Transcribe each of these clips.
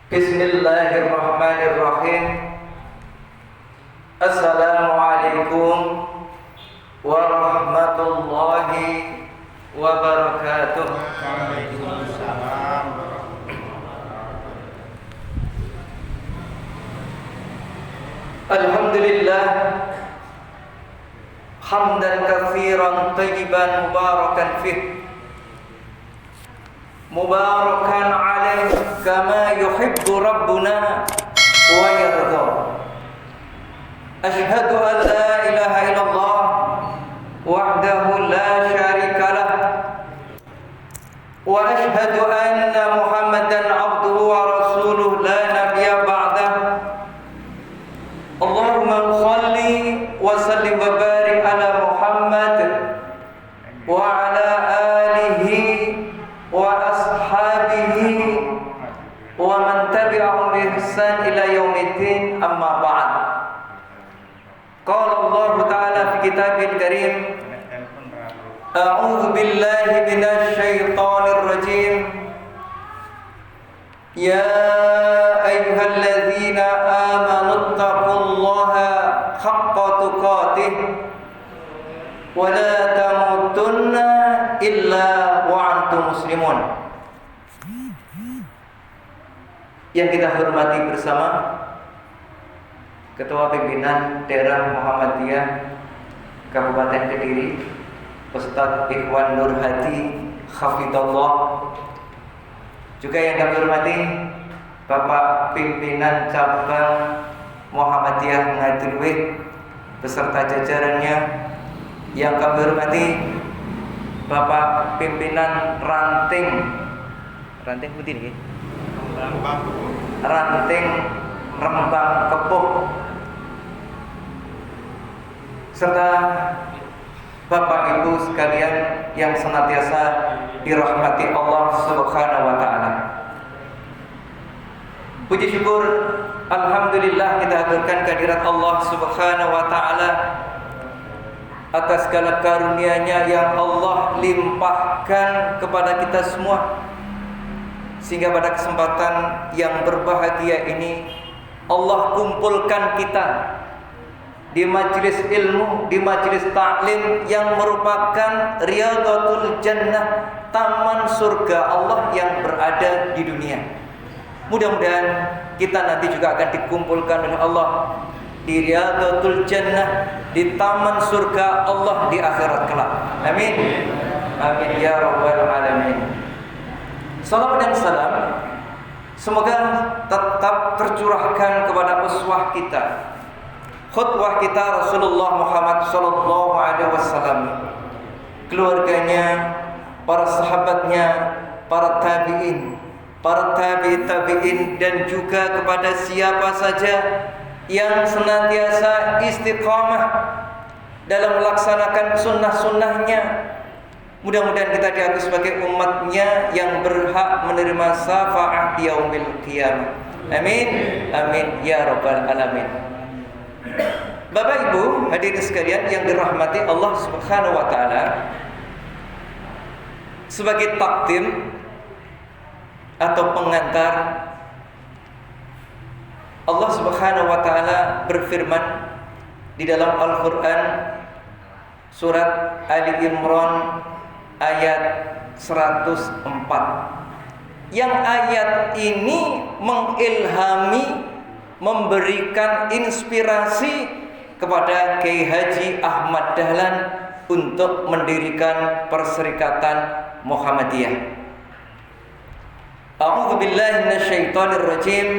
Bismillahirrahmanirrahim. Assalamualaikum warahmatullahi wabarakatuh. Waalaikumsalam. Alhamdulillah hamdan katsiran thayyiban mubarakan fih, mubarakan alaih kama yuhibbu rabbuna wa yarda. Ashhadu an la ilaha illallah wahdahu la syarika lah, wa ashhadu anna Muhammadan abduhu wa rasuluh la nabiyya ba'dah. Allahumma shalli wa sallim wa barik ala Muhammad wa ala alihi wa ashabihi wa man tabi'ahum bi ihsan ila yaumiddin, amma ba'd. Qala Allah Ta'ala fi kitabil karim, a'udzu billahi minasy syaithanir rajim. Ya ayyuhalladzina amanu taqullaha haqqa tuqatih wa la tamutunna illa wa antum muslimun. Yang kita hormati bersama Ketua Pimpinan Daerah Muhammadiyah Kabupaten Kediri, Ustadz Ikhwan Nur Hadi Hafidhullah. Juga yang kami hormati Bapak Pimpinan Cabang Muhammadiyah Ngadilwih beserta jajarannya. Yang kami hormati Bapak Pimpinan Ranting Putih nih, Ranting Rembang Kepuh, serta Bapak Ibu sekalian yang senantiasa dirahmati Allah Subhanahu wa taala. Puji syukur alhamdulillah kita haturkan kehadirat Allah Subhanahu wa taala atas segala karunia-Nya yang Allah limpahkan kepada kita semua, sehingga pada kesempatan yang berbahagia ini Allah kumpulkan kita di majelis ilmu, di majelis taklim yang merupakan riyadhatul jannah, taman surga Allah yang berada di dunia. Mudah-mudahan kita nanti juga akan dikumpulkan oleh Allah di riyadhatul jannah, di taman surga Allah di akhirat kelak. Amin. Amin ya rabbal alamin. Salawat dan salam semoga tetap tercurahkan kepada uswah kita, khutbah kita Rasulullah Muhammad sallallahu alaihi wasallam, keluarganya, para sahabatnya, para tabi'in, para tabi'in, dan juga kepada siapa saja yang senantiasa istiqamah dalam melaksanakan sunnah-sunnahnya. Mudah-mudahan kita diakui sebagai umatnya yang berhak menerima syafaat yaumil qiyamah. Amin. Amin ya rabbal alamin. Bapak Ibu hadirin sekalian yang dirahmati Allah Subhanahu wa taala, sebagai takdim atau pengantar, Allah Subhanahu wa taala berfirman di dalam Al-Qur'an surat Ali Imran ayat 104, yang ayat ini mengilhami, memberikan inspirasi kepada Kiai Haji Ahmad Dahlan untuk mendirikan Perserikatan Muhammadiyah. A'udzu billahi minasyaitonir rajim.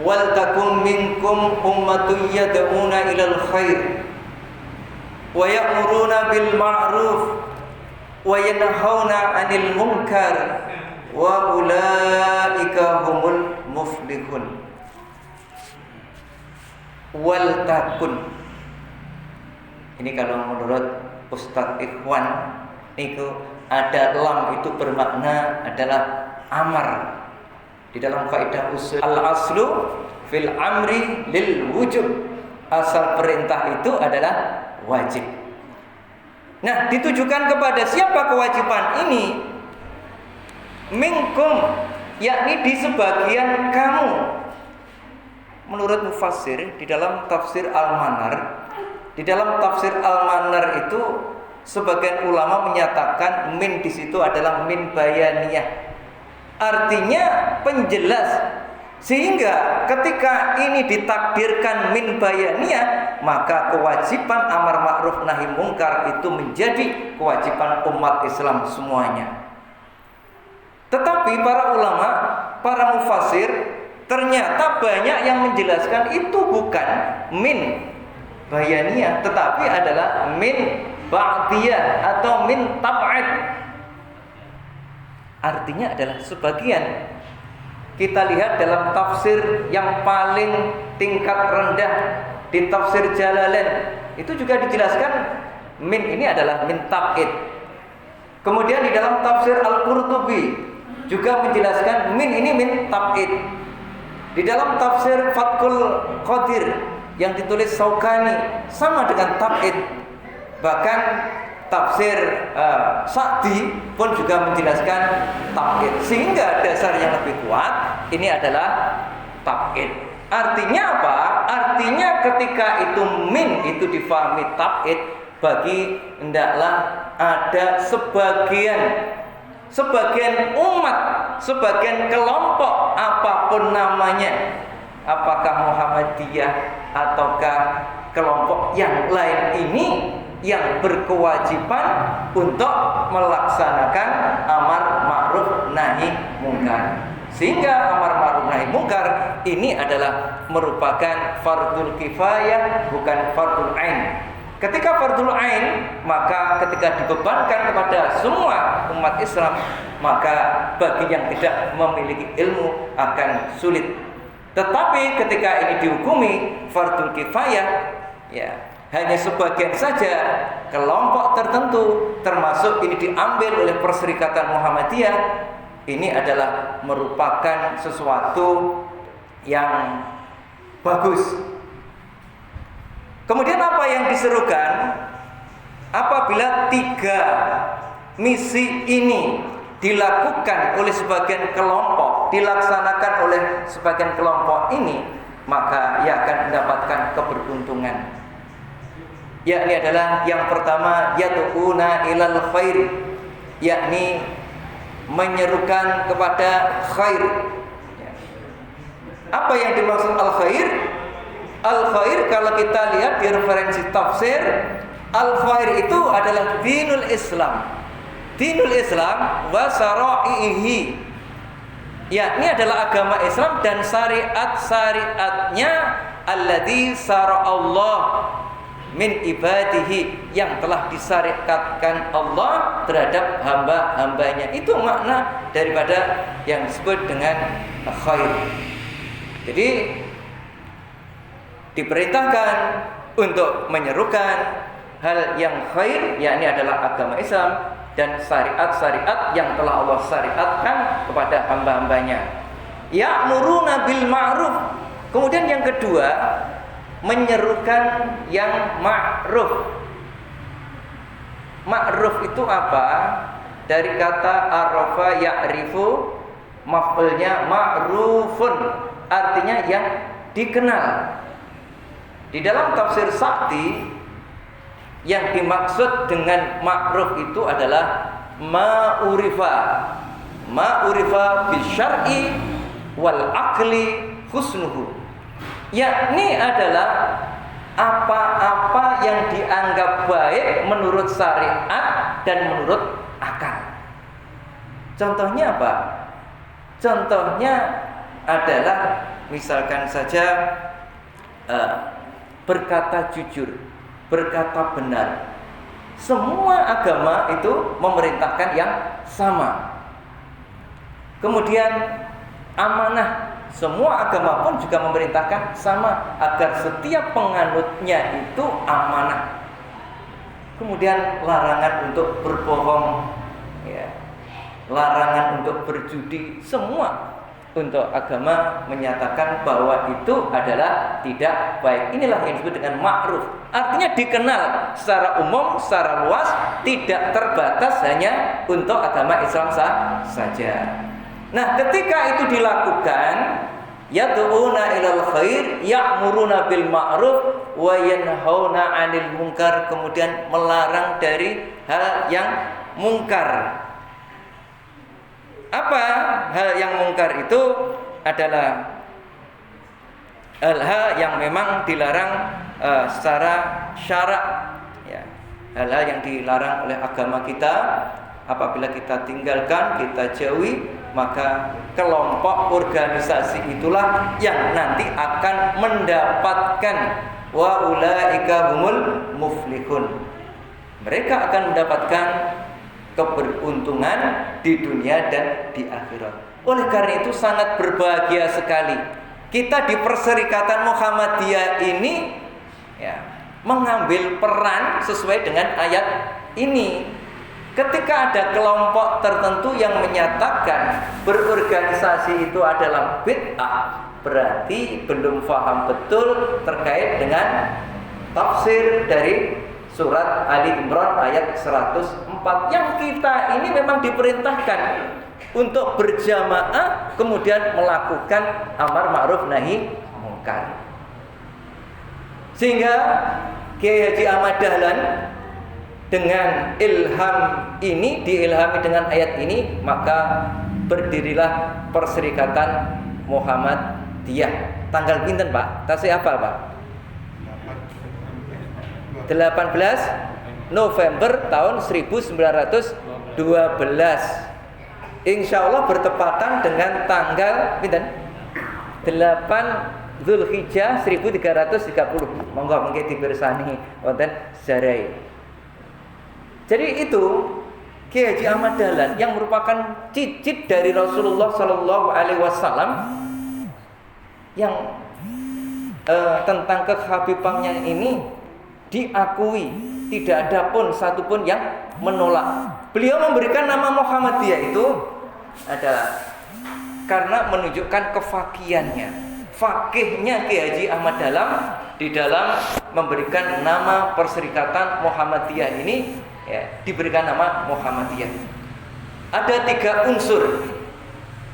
Wal takum minkum ummatun yad'una ilal khair wa ya'muruna bil ma'ruf wa yanhauna 'anil munkar wa ulaika humul muflihun. Wal takun, ini kalau menurut Ustadz Ikhwan itu ada lam itu bermakna adalah amar. Di dalam kaidah usul al-aslu fil amri lil wujub, asal perintah itu adalah wajib. Nah, ditujukan kepada siapa kewajiban ini? Minkum, yakni di sebagian kamu. Menurut mufassir di dalam tafsir Al-Manar, di dalam tafsir Al-Manar itu sebagian ulama menyatakan min di situ adalah min bayaniyah. Artinya penjelas. Sehingga ketika ini ditakdirkan min bayaniyah, maka kewajiban amar ma'ruf nahi mungkar itu menjadi kewajiban umat Islam semuanya. Tetapi para ulama, para mufassir ternyata banyak yang menjelaskan itu bukan min bayaniyah, tetapi adalah min ba'diyah atau min tab'id. Artinya adalah sebagian. Kita lihat dalam tafsir yang paling tingkat rendah di tafsir Jalalain, itu juga dijelaskan min ini adalah min tab'id. Kemudian di dalam tafsir Al-Qurtubi juga menjelaskan min ini min tab'id. Di dalam tafsir Fathul Qadir yang ditulis Syaukani sama dengan tab'id. Bahkan tafsir Sa'di pun juga menjelaskan tab'id. Sehingga dasar yang lebih kuat ini adalah tab'id. Artinya apa? Artinya ketika itu min itu difahami tab'id, bagi hendaklah ada sebagian umat, sebagian kelompok apapun namanya, apakah Muhammadiyah ataukah kelompok yang lain ini, yang berkewajiban untuk melaksanakan amar ma'ruf nahi mungkar. Sehingga amar ma'ruf nahi mungkar ini adalah merupakan fardul kifayah, bukan fardul ain. Ketika fardul ain, maka ketika dibebankan kepada semua umat Islam, maka bagi yang tidak memiliki ilmu akan sulit. Tetapi ketika ini dihukumi fardul kifayah, ya hanya sebagian saja kelompok tertentu, termasuk ini diambil oleh Perserikatan Muhammadiyah, ini adalah merupakan sesuatu yang bagus. Kemudian apa yang diserukan? Apabila 3 misi ini dilakukan oleh sebagian kelompok, dilaksanakan oleh sebagian kelompok ini, maka ia akan mendapatkan keberuntungan. Yakni adalah yang pertama, yad'una ilal khair, yakni menyerukan kepada khair. Apa yang dimaksud al-khair? Al-khair kalau kita lihat di referensi tafsir, al-khair itu adalah dinul Islam. Dinul Islam wa syara'ihi, yakni adalah agama Islam dan syariat-syariatnya alladzi syara'allah min ibadihi, yang telah disyariatkan Allah terhadap hamba-hambanya. Itu makna daripada yang disebut dengan khair. Jadi diperintahkan untuk menyerukan hal yang khair, yakni adalah agama Islam dan syariat-syariat yang telah Allah syariatkan kepada hamba-hambanya. Ya'muruna bil ma'ruf. Kemudian yang kedua, menyerukan yang ma'ruf. Ma'ruf itu apa? Dari kata arafa ya'rifu, maf'ulnya ma'rufun, artinya yang dikenal. Di dalam tafsir Sa'di, yang dimaksud dengan ma'ruf itu adalah ma'urifa. Ma'urifa bil syar'i wal aqli husnuhu, yakni adalah apa-apa yang dianggap baik menurut syariat dan menurut akal. Contohnya apa? Contohnya adalah misalkan saja berkata jujur, berkata benar. Semua agama itu memerintahkan yang sama. Kemudian amanah, semua agama pun juga memerintahkan sama, agar setiap penganutnya itu amanah. Kemudian larangan untuk berbohong, ya, larangan untuk berjudi, semua untuk agama menyatakan bahwa itu adalah tidak baik. Inilah yang disebut dengan ma'ruf. Artinya dikenal secara umum, secara luas, tidak terbatas hanya untuk agama Islam saja. Nah, ketika itu dilakukan, yad'una ilal khair, ya'muruna bil ma'ruf wa yanhauna 'anil munkar, kemudian melarang dari hal yang mungkar. Apa hal yang mungkar itu? Adalah hal-hal yang memang dilarang secara syarak, ya. Hal-hal yang dilarang oleh agama kita, apabila kita tinggalkan, kita jauhi, maka kelompok organisasi itulah yang nanti akan mendapatkan wa ulaika humul muflihun. Mereka akan mendapatkan keberuntungan di dunia dan di akhirat. Oleh karena itu sangat berbahagia sekali kita di Perserikatan Muhammadiyah ini, ya, mengambil peran sesuai dengan ayat ini. Ketika ada kelompok tertentu yang menyatakan berorganisasi itu adalah bid'ah, berarti belum paham betul terkait dengan tafsir dari surat Ali Imran ayat 104, yang kita ini memang diperintahkan untuk berjamaah kemudian melakukan amar ma'ruf nahi munkar. Sehingga Kiai Haji Ahmad Dahlan dengan ilham ini, diilhami dengan ayat ini, maka berdirilah Perserikatan Muhammadiyah. Tanggal pinten, Pak? Tasih hafal, Pak? 18 November tahun 1912. Insya Allah bertepatan dengan tanggal 8 Zulhijjah 1330. Monggo mungkin dibersani wonten sejarah. Jadi itu Kiai Haji Ahmad Dahlan yang merupakan cicit dari Rasulullah Shallallahu Alaihi Wasallam, yang tentang kehabibannya ini diakui, tidak ada pun satupun yang menolak. Beliau memberikan nama Muhammadiyah itu adalah karena menunjukkan kefakihannya, fakihnya Kiai Haji Ahmad Dahlan di dalam memberikan nama Perserikatan Muhammadiyah ini, ya, diberikan nama Muhammadiyah. Ada 3 unsur.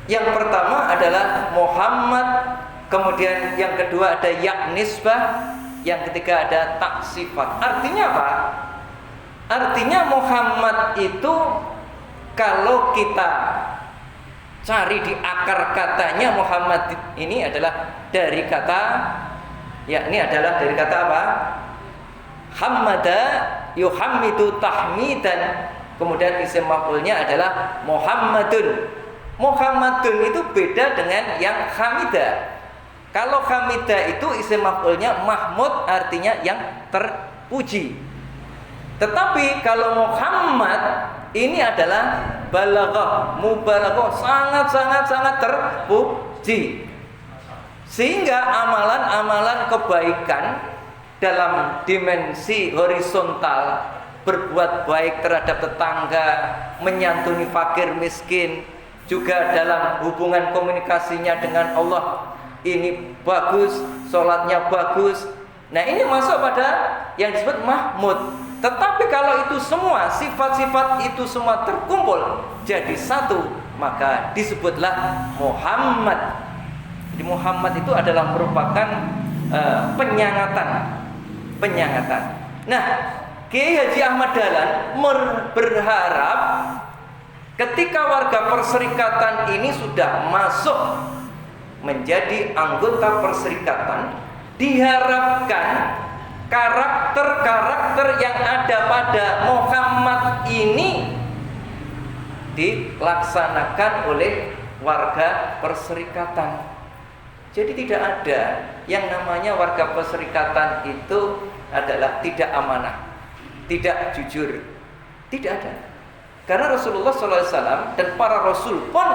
Yang pertama adalah Muhammad, kemudian yang kedua ada ya nisbah, yang ketiga ada tak sifat. Artinya apa? Artinya Muhammad itu kalau kita cari di akar katanya, Muhammad ini adalah dari kata, yakni adalah dari kata apa? Hammada yuhammidu tahmidan. Kemudian isim maf'ulnya adalah Muhammadun. Muhammadun itu beda dengan yang hamidah. Kalau hamidah itu isim maf'ulnya Mahmud, artinya yang terpuji. Tetapi kalau Muhammad ini adalah balaghah, mubalaghah, sangat terpuji. Sehingga amalan-amalan kebaikan dalam dimensi horizontal, berbuat baik terhadap tetangga, menyantuni fakir miskin, juga dalam hubungan komunikasinya dengan Allah, ini bagus, sholatnya bagus. Nah, ini masuk pada yang disebut Mahmud. Tetapi kalau itu semua, sifat-sifat itu semua terkumpul jadi satu, maka disebutlah Muhammad. Jadi Muhammad itu adalah merupakan penyangatan. Nah, Kiai Haji Ahmad Dahlan berharap ketika warga perserikatan ini sudah masuk menjadi anggota perserikatan, diharapkan karakter-karakter yang ada pada Muhammad ini dilaksanakan oleh warga perserikatan. Jadi tidak ada yang namanya warga perserikatan itu adalah tidak amanah, tidak jujur. Tidak ada. Karena Rasulullah SAW dan para Rasul pun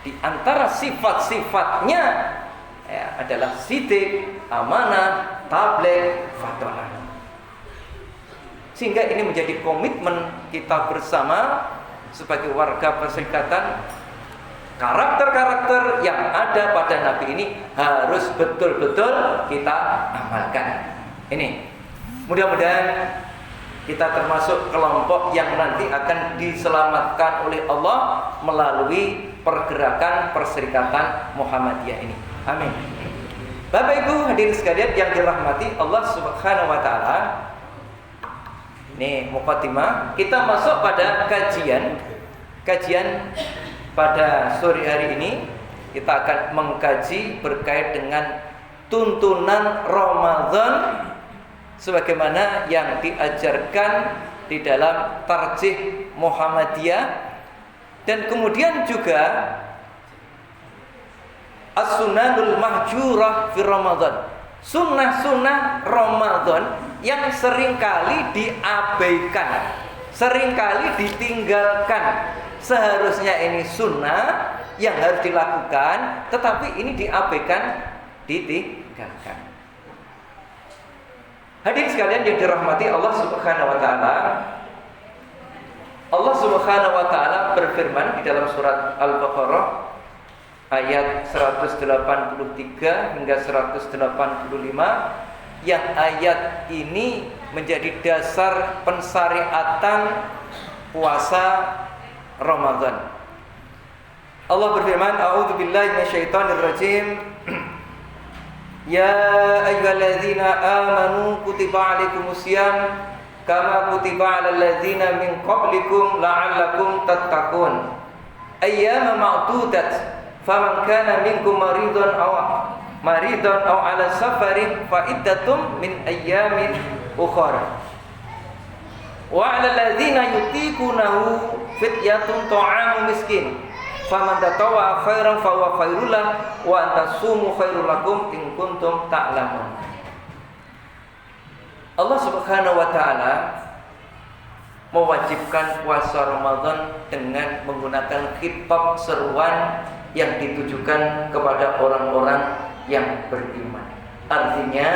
di antara sifat-sifatnya, ya, adalah sidik, amanah, tabligh, fatonah. Sehingga ini menjadi komitmen kita bersama sebagai warga perserikatan. Karakter-karakter yang ada pada Nabi ini harus betul-betul kita amalkan. Ini mudah-mudahan Kita termasuk kelompok yang nanti akan diselamatkan oleh Allah melalui pergerakan Perserikatan Muhammadiyah ini. Amin. Bapak Ibu hadirin sekalian yang dirahmati Allah Subhanahu wa taala. Ini mukadimah. Kita masuk pada kajian pada sore hari ini. Kita akan mengkaji berkait dengan tuntunan Ramadan sebagaimana yang diajarkan di dalam Tarjih Muhammadiyah, dan kemudian juga As-Sunanul Mahjurah fi Ramadan, sunnah-sunnah Ramadan yang seringkali diabaikan, seringkali ditinggalkan. Seharusnya ini sunnah yang harus dilakukan, tetapi ini diabaikan, ditinggalkan. Hadirin sekalian yang dirahmati Allah Subhanahu wa taala. Allah Subhanahu wa taala berfirman di dalam surat Al-Baqarah ayat 183 hingga 185, yang ayat ini menjadi dasar pensyariatan puasa Ramadan. Allah berfirman, a'udzubillahi minasyaitonirrajim. Ya ayyuhalladzina amanu kutiba alaikumusiyam kama kutiba alal ladzina min qablikum la'allakum tattaqun. Ayyaman ma'dudat faman kana minkum maridan aw ala safarin fa iddatum min ayyamin ukhra. Wa 'alal ladzina yutiqunahu fidyatun ta'amu miskin. Faman tatawwa khairan fa huwa khairul lahu wa antasumu khairul lakum in kuntum ta'lamun. Allah Subhanahu wa taala mewajibkan puasa Ramadan dengan menggunakan khitab seruan yang ditujukan kepada orang-orang yang beriman. Artinya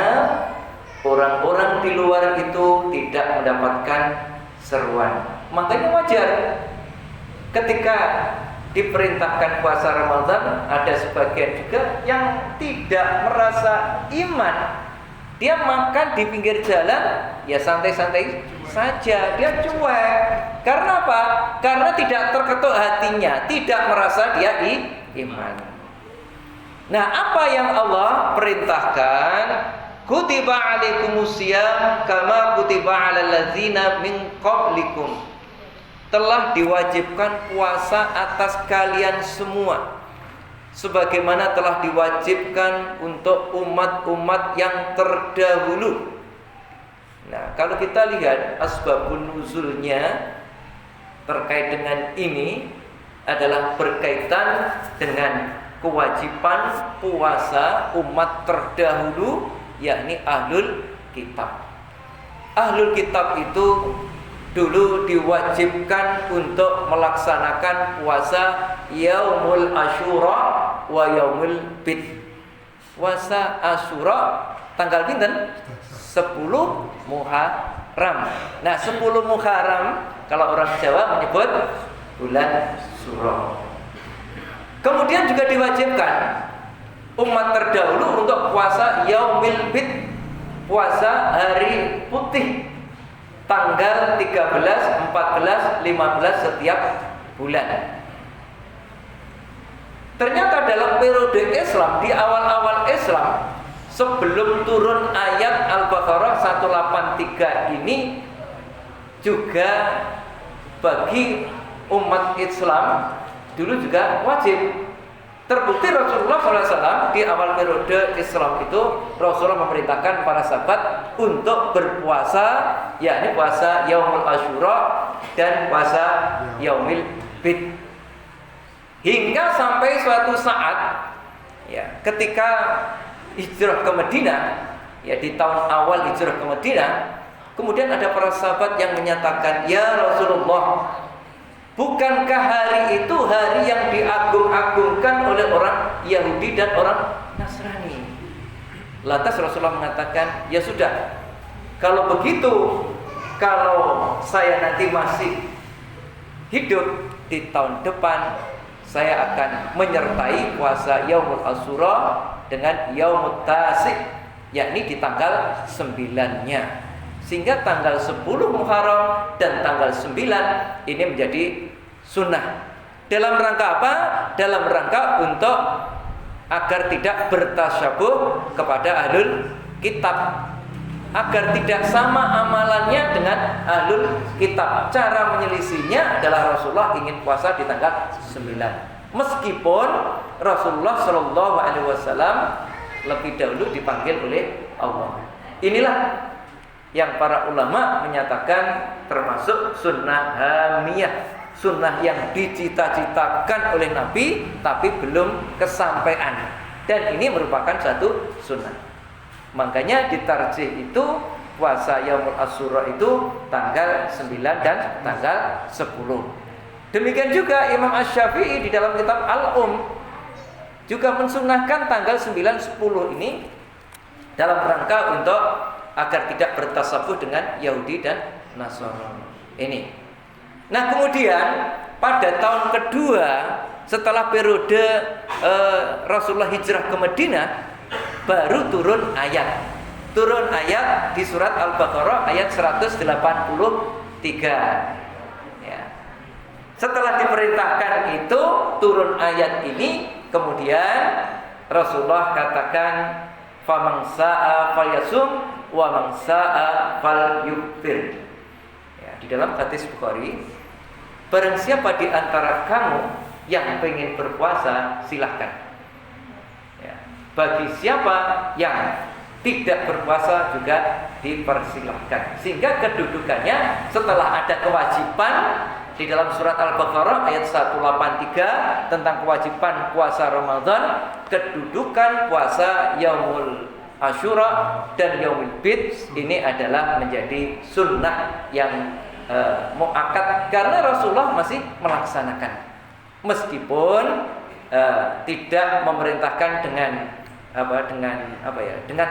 orang-orang di luar itu tidak mendapatkan seruan. Makanya wajar ketika diperintahkan puasa Ramadan, ada sebagian juga yang tidak merasa iman. Dia makan di pinggir jalan, ya santai-santai saja, dia cuek. Karena apa? Karena tidak terketuk hatinya, tidak merasa dia iman. Nah, apa yang Allah perintahkan? Kutiba alaikumusiyam kama kutiba alal ladzina min qablikum. Telah diwajibkan puasa atas kalian semua, sebagaimana telah diwajibkan untuk umat-umat yang terdahulu. Nah, kalau kita lihat asbabun nuzulnya terkait dengan ini adalah berkaitan dengan kewajiban puasa umat terdahulu, yakni ahlul kitab. Ahlul kitab itu dulu diwajibkan untuk melaksanakan puasa Yaumul Asyura wa Yaumul Bid. Puasa Asyura tanggal pinten? 10 Muharram. Nah, 10 Muharram kalau orang Jawa menyebut bulan Syura. Kemudian juga diwajibkan umat terdahulu untuk puasa Yaumil Bid, puasa hari putih, tanggal 13, 14, 15 setiap bulan. Ternyata dalam periode Islam, di awal-awal Islam, sebelum turun ayat Al-Baqarah 183 ini, juga bagi umat Islam dulu juga wajib. Terbukti Rasulullah SAW di awal periode Islam itu Rasulullah memerintahkan para sahabat untuk berpuasa, yakni puasa Yaumul Asyura dan puasa Yaumil Bid. Hingga sampai suatu saat, ya, ketika hijrah ke Madinah, ya di tahun awal hijrah ke Madinah, kemudian ada para sahabat yang menyatakan, "Ya Rasulullah, bukankah hari itu hari yang diagung-agungkan oleh orang Yahudi dan orang Nasrani?" Lantas Rasulullah mengatakan, "Ya sudah, kalau begitu, kalau saya nanti masih hidup di tahun depan, saya akan menyertai puasa Yaumul Asyura dengan Yaumut Tasik, yakni di tanggal 9-nya." Sehingga tanggal 10 Muharram dan tanggal 9 ini menjadi sunnah. Dalam rangka apa? Dalam rangka untuk agar tidak bertasyabuh kepada ahlul kitab, agar tidak sama amalannya dengan ahlul kitab. Cara menyelisihinya adalah Rasulullah ingin puasa di tanggal 9. Meskipun Rasulullah Shallallahu Alaihi Wasallam lebih dahulu dipanggil oleh Allah. Inilah yang para ulama menyatakan termasuk sunnah hamiyah, sunnah yang dicita-citakan oleh Nabi tapi belum kesampaian, dan ini merupakan satu sunnah. Makanya ditarjih itu puasa Yaumul Asyura itu tanggal 9 dan tanggal 10. Demikian juga Imam Asy-Syafi'i di dalam kitab juga mensunnahkan tanggal 9, 10 ini dalam rangka untuk agar tidak bertasabuh dengan Yahudi dan Nasrani ini. Nah, kemudian pada tahun kedua setelah periode Rasulullah hijrah ke Madinah, baru turun ayat di surat Al-Baqarah ayat 183. Ya. Setelah diperintahkan itu turun ayat ini, kemudian Rasulullah katakan faman sa'a falyasum wa man sa'a falyuftir. Ya, di dalam hadis Bukhari, barang siapa di antara kamu yang ingin berpuasa, silahkan. Ya. Bagi siapa yang tidak berpuasa juga dipersilahkan. Sehingga kedudukannya setelah ada kewajiban di dalam surat Al-Baqarah ayat 183 tentang kewajiban puasa Ramadan, kedudukan puasa Yaumul Asyura dan Yaumul Bid ini adalah menjadi sunnah yang muakkad karena Rasulullah masih melaksanakan, meskipun tidak memerintahkan dengan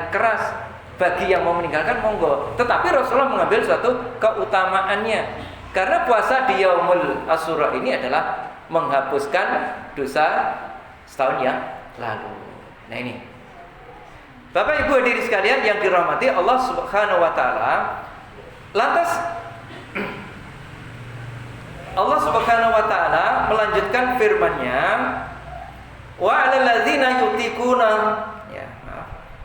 keras bagi yang mau meninggalkan monggo, tetapi Rasulullah mengambil suatu keutamaannya karena puasa di Yaumul Asyura ini adalah menghapuskan dosa setahun yang lalu. Nah, ini Bapak Ibu hadirin sekalian yang dirahmati Allah Subhanahu wa taala. Lantas Allah Subhanahu wa taala melanjutkan firman-Nya, wa 'alal ladzina yutiquna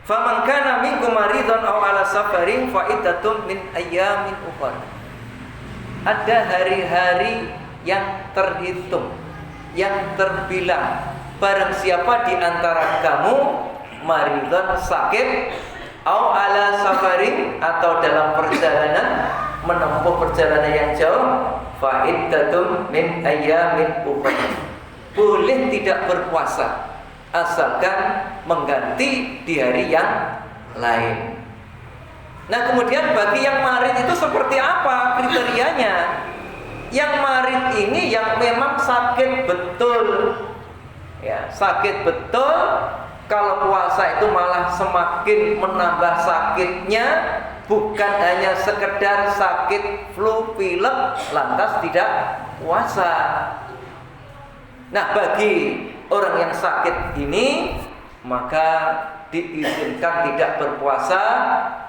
faman kana minkum maridan aw 'ala safarin fa iddatun min ayyamin ukhra. Ada hari-hari yang terhitung, yang terbilang. Barang siapa di antara kamu maridan, sakit, au ala safarin, atau dalam perjalanan menempuh perjalanan yang jauh, fa iddatun min ayyamin ukhra. Boleh tidak berpuasa asalkan mengganti di hari yang lain. Nah, kemudian bagi yang marid itu seperti apa kriterianya? Yang marid ini yang memang sakit betul. Ya, sakit betul. Kalau puasa itu malah semakin menambah sakitnya, bukan hanya sekedar sakit flu, pilek, lantas tidak puasa. Nah, bagi orang yang sakit ini maka diizinkan tidak berpuasa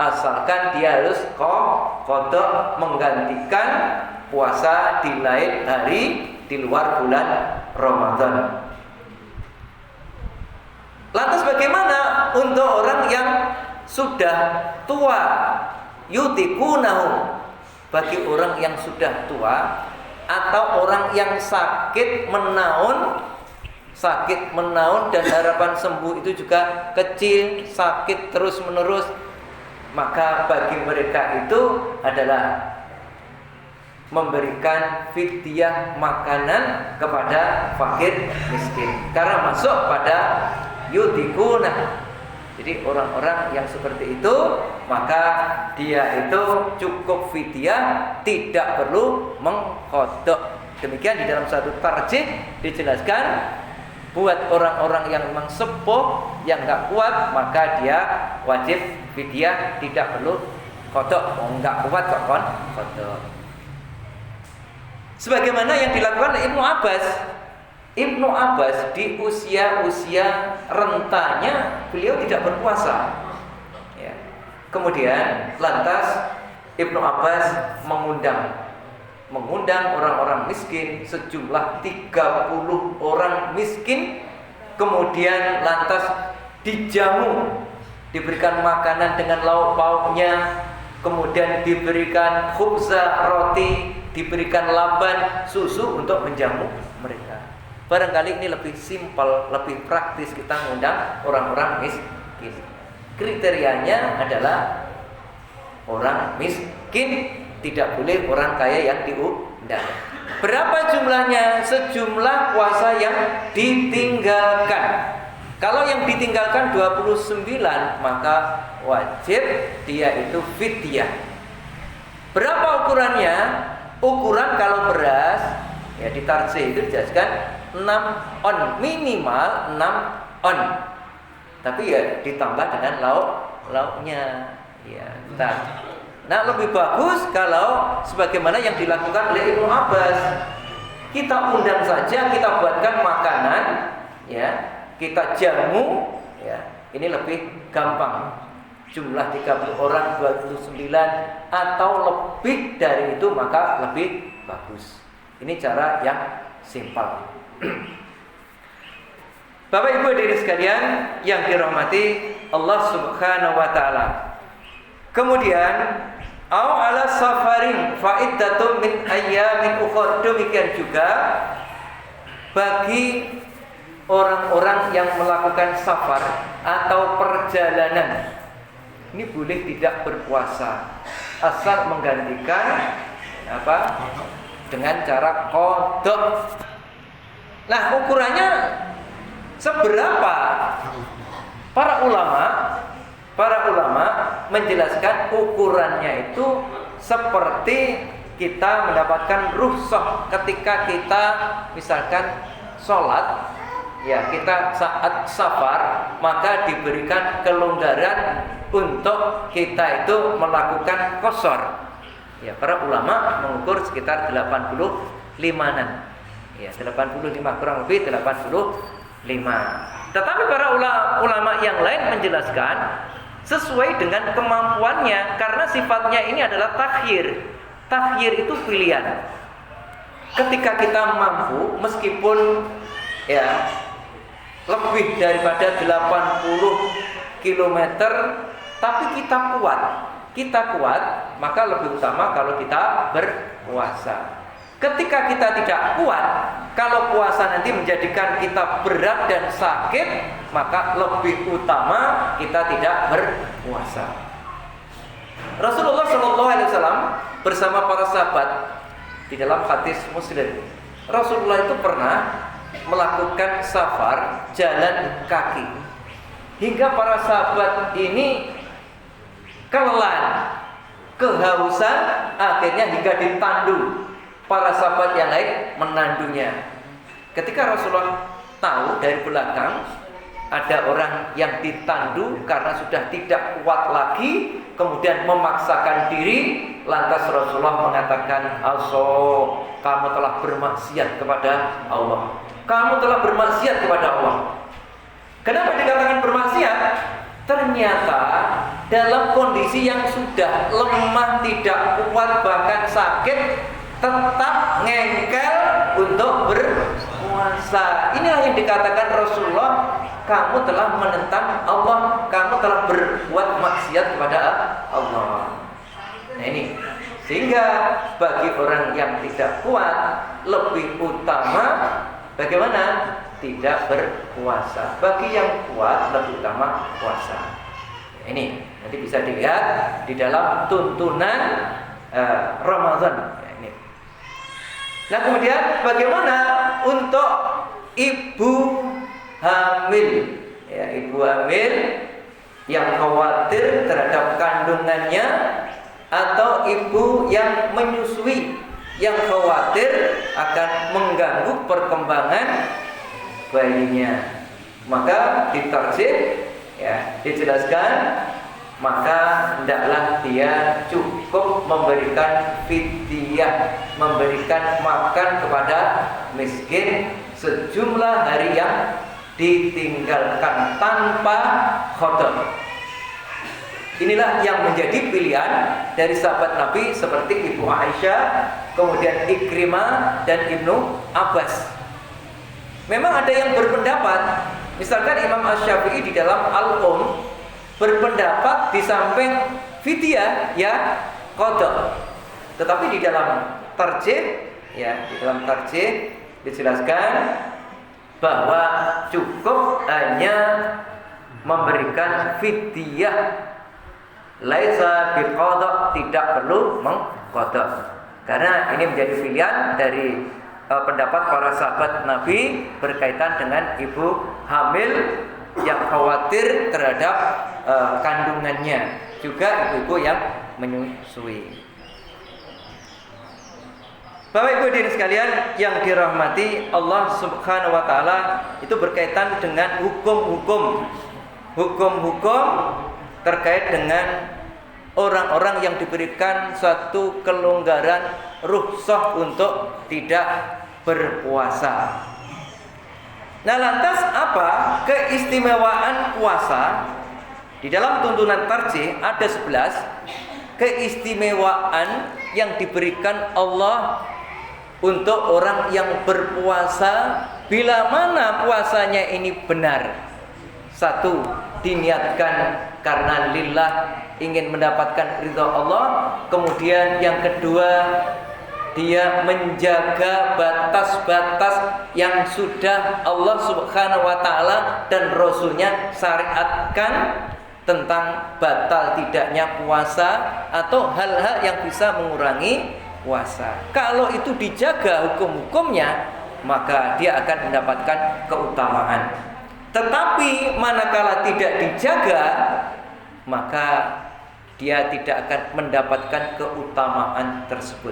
asalkan dia harus qada, menggantikan puasa di lain hari di luar bulan Ramadan. Lantas bagaimana untuk orang yang sudah tua? Yutiqunahu, bagi orang yang sudah tua atau orang yang sakit menaun dan harapan sembuh itu juga kecil, sakit terus menerus, maka bagi mereka itu adalah memberikan fidyah makanan kepada fakir miskin, karena masuk pada yutiquna. Jadi orang-orang yang seperti itu maka dia itu cukup fidyah, tidak perlu mengqadha. Demikian di dalam satu tarjih dijelaskan, buat orang-orang yang memang sepuh, yang enggak kuat, maka dia wajib fidyah, tidak perlu qadha. Enggak kuat kok kon qadha. Sebagaimana yang dilakukan oleh Ibnu Abbas. Ibnu Abbas di usia rentanya beliau tidak berpuasa. Ya. Kemudian lantas Ibnu Abbas mengundang orang-orang miskin sejumlah 30 orang miskin, kemudian lantas dijamu, diberikan makanan dengan lauk pauknya, kemudian diberikan khubza, roti, diberikan laban, susu untuk menjamu mereka. Barangkali ini lebih simpel, lebih praktis kita mengundang orang-orang miskin. Kriterianya adalah orang miskin, tidak boleh orang kaya yang diundang. Berapa jumlahnya? Sejumlah puasa yang ditinggalkan. Kalau yang ditinggalkan 29, maka wajib dia itu fidyah. Berapa ukurannya? Ukuran kalau beras, ya di tarjih itu dijelaskan 6 on, minimal 6 on. Tapi ya ditambah dengan lauknya. Ya, nah lebih bagus kalau sebagaimana yang dilakukan oleh Ibnu Abbas. Kita undang saja, kita buatkan makanan, ya, kita jamu, ya. Ini lebih gampang. Jumlah 30 orang 29 atau lebih dari itu maka lebih bagus. Ini cara yang simpel. Bapak Ibu hadirin sekalian yang dirahmati Allah Subhanahu wa taala. Kemudian au ala safarin fa'iddatun min ayyamin ukhra, demikian juga bagi orang-orang yang melakukan safar atau perjalanan. Ini boleh tidak berpuasa asal menggantikan dengan cara qada. Nah, ukurannya seberapa? Para ulama menjelaskan ukurannya itu seperti kita mendapatkan rukhsah ketika kita misalkan sholat, ya, kita saat safar maka diberikan kelonggaran untuk kita itu melakukan qasar. Ya, para ulama mengukur sekitar 85-an. Ya, 85 kurang lebih 85. Tetapi para ulama yang lain menjelaskan sesuai dengan kemampuannya, karena sifatnya ini adalah takhir. Takhir itu pilihan. Ketika kita mampu, meskipun ya lebih daripada 80 km, tapi kita kuat, maka lebih utama kalau kita berpuasa. Ketika kita tidak kuat, kalau puasa nanti menjadikan kita berat dan sakit, maka lebih utama kita tidak berpuasa. Rasulullah SAW bersama para sahabat di dalam hadis Muslim, Rasulullah itu pernah melakukan safar jalan kaki hingga para sahabat ini kelelahan, kehausan, akhirnya hingga ditandu. Para sahabat yang lain menandunya. Ketika Rasulullah tahu dari belakang ada orang yang ditandu karena sudah tidak kuat lagi, kemudian memaksakan diri, lantas Rasulullah mengatakan, "Aso, kamu telah bermaksiat kepada Allah. Kamu telah bermaksiat kepada Allah." Kenapa dikatakan bermaksiat? Ternyata dalam kondisi yang sudah lemah, tidak kuat, bahkan sakit, tetap ngengkel untuk berpuasa. Inilah yang dikatakan Rasulullah, kamu telah menentang Allah, kamu telah berbuat maksiat kepada Allah. Nah ini, sehingga bagi orang yang tidak kuat lebih utama bagaimana? Tidak berpuasa. Bagi yang kuat lebih utama puasa. Ini nanti bisa dilihat di dalam tuntunan Ramadan. Nah, kemudian bagaimana untuk ibu hamil? Ya, ibu hamil yang khawatir terhadap kandungannya atau ibu yang menyusui yang khawatir akan mengganggu perkembangan bayinya. Maka di tarjih ya dijelaskan, maka hendaklah dia cukup memberikan fidyah, memberikan makan kepada miskin sejumlah hari yang ditinggalkan tanpa qada. Inilah yang menjadi pilihan dari sahabat Nabi seperti Ibu Aisyah, kemudian Ikrimah dan Ibnu Abbas. Memang ada yang berpendapat, misalkan Imam Asy-Syafi'i di dalam berpendapat di samping fidyah ya qada. Tetapi di dalam tarjih dijelaskan bahwa cukup hanya memberikan fidyah, laisa biqada, tidak perlu mengqada. Karena ini menjadi pilihan dari pendapat para sahabat Nabi berkaitan dengan ibu hamil yang khawatir terhadap kandungannya, juga ibu-ibu yang menyusui. Bapak Ibu hadirin sekalian yang dirahmati Allah Subhanahu wa taala, itu berkaitan dengan hukum-hukum terkait dengan orang-orang yang diberikan suatu kelonggaran rukhsah untuk tidak berpuasa. Nah, lantas apa keistimewaan puasa? Di dalam tuntunan tarjih ada 11 keistimewaan yang diberikan Allah untuk orang yang berpuasa bila mana puasanya ini benar. Satu, diniatkan karena lillah, ingin mendapatkan ridha Allah. Kemudian yang kedua, dia menjaga batas-batas yang sudah Allah Subhanahu wa taala dan Rasulnya syariatkan tentang batal tidaknya puasa atau hal-hal yang bisa mengurangi puasa. Kalau itu dijaga hukum-hukumnya, maka dia akan mendapatkan keutamaan. Tetapi manakala tidak dijaga, maka dia tidak akan mendapatkan keutamaan tersebut.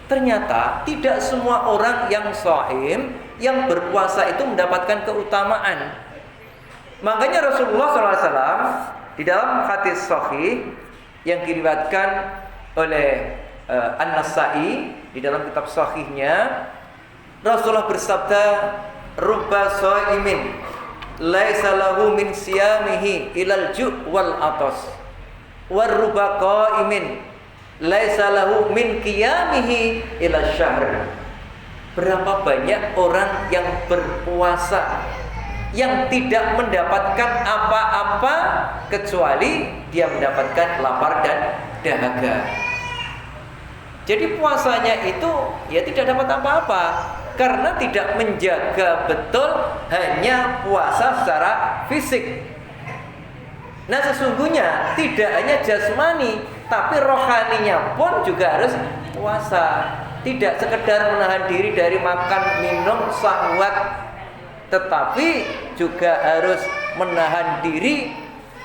Ternyata tidak semua orang yang shaim, yang berpuasa itu mendapatkan keutamaan. Makanya Rasulullah SAW di dalam hadis sahih yang diriwayatkan oleh An-Nasa'i di dalam kitab sahihnya, Rasulullah bersabda, "Rubba shaimin laisa lahu min siyamihi ilal ju' wal atas, wa rubba qaimin laisa lahu min qiyamihi ilal syahr." Berapa banyak orang yang berpuasa yang tidak mendapatkan apa-apa kecuali dia mendapatkan lapar dan dahaga. Jadi puasanya itu ya tidak dapat apa-apa karena tidak menjaga betul hanya puasa secara fisik. Nah, sesungguhnya tidak hanya jasmani, tapi rohaninya pun juga harus puasa. Tidak sekedar menahan diri dari makan, minum, syahwat, tetapi juga harus menahan diri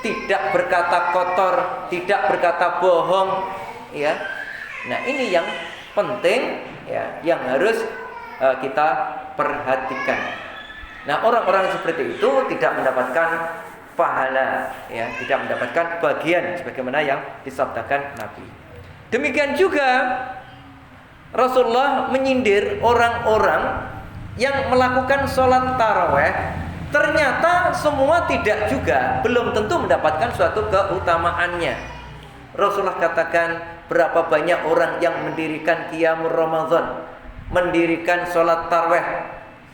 tidak berkata kotor, tidak berkata bohong, ya. Nah, ini yang penting ya, yang harus kita perhatikan. Nah, orang-orang seperti itu tidak mendapatkan pahala, ya, tidak mendapatkan bagian sebagaimana yang disabdakan Nabi. Demikian juga Rasulullah menyindir orang-orang yang melakukan sholat taraweh, ternyata semua tidak juga, belum tentu mendapatkan suatu keutamaannya. Rasulullah katakan, berapa banyak orang yang mendirikan qiyamul Ramadan, mendirikan sholat taraweh,